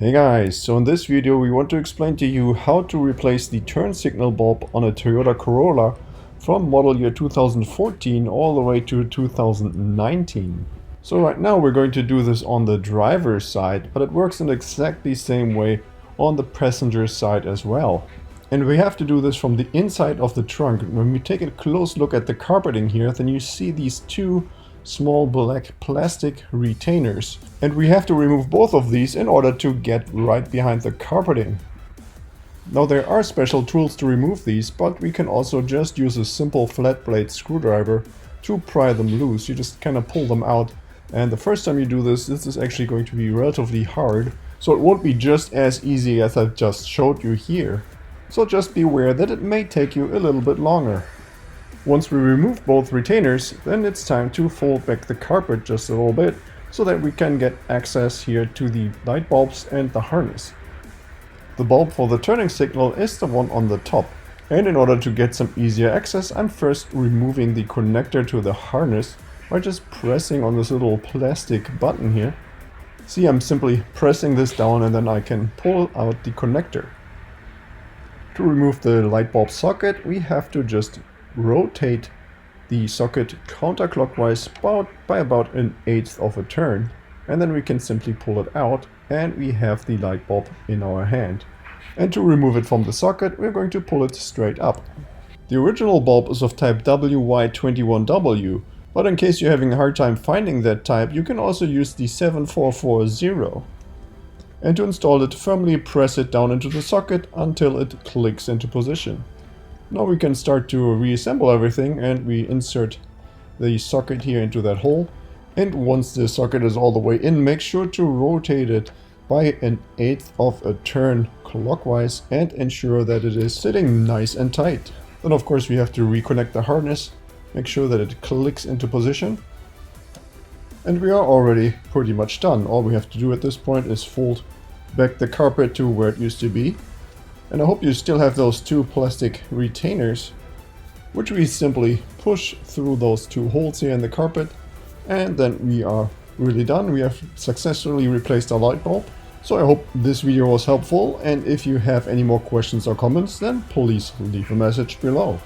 Hey guys, so in this video we want to explain to you how to replace the turn signal bulb on a Toyota Corolla from model year 2014 all the way to 2019. So right now we're going to do this on the driver's side, but it works in exactly the same way on the passenger side as well. And we have to do this from the inside of the trunk. When we take a close look at the carpeting here, then you see these two small black plastic retainers, and we have to remove both of these in order to get right behind the carpeting. Now there are special tools to remove these, but we can also just use a simple flat blade screwdriver to pry them loose. You just kind of pull them out, and the first time you do this is actually going to be relatively hard, so it won't be just as easy as I just showed you here. So just be aware that it may take you a little bit longer. Once we remove both retainers, then it's time to fold back the carpet just a little bit so that we can get access here to the light bulbs and the harness. The bulb for the turning signal is the one on the top, and in order to get some easier access, I'm first removing the connector to the harness by just pressing on this little plastic button here. See, I'm simply pressing this down and then I can pull out the connector. To remove the light bulb socket, we have to just rotate the socket counterclockwise by about 1/8 of a turn, and then we can simply pull it out and we have the light bulb in our hand. And to remove it from the socket, we're going to pull it straight up. The original bulb is of type WY21W, but in case you're having a hard time finding that type, you can also use the 7440. And to install it, firmly press it down into the socket until it clicks into position. Now we can start to reassemble everything, and we insert the socket here into that hole. And once the socket is all the way in, make sure to rotate it by 1/8 of a turn clockwise and ensure that it is sitting nice and tight. Then of course we have to reconnect the harness, make sure that it clicks into position. And we are already pretty much done. All we have to do at this point is fold back the carpet to where it used to be. And I hope you still have those two plastic retainers, which we simply push through those two holes here in the carpet, and then we are really done. We have successfully replaced our light bulb. So I hope this video was helpful, and if you have any more questions or comments, then please leave a message below.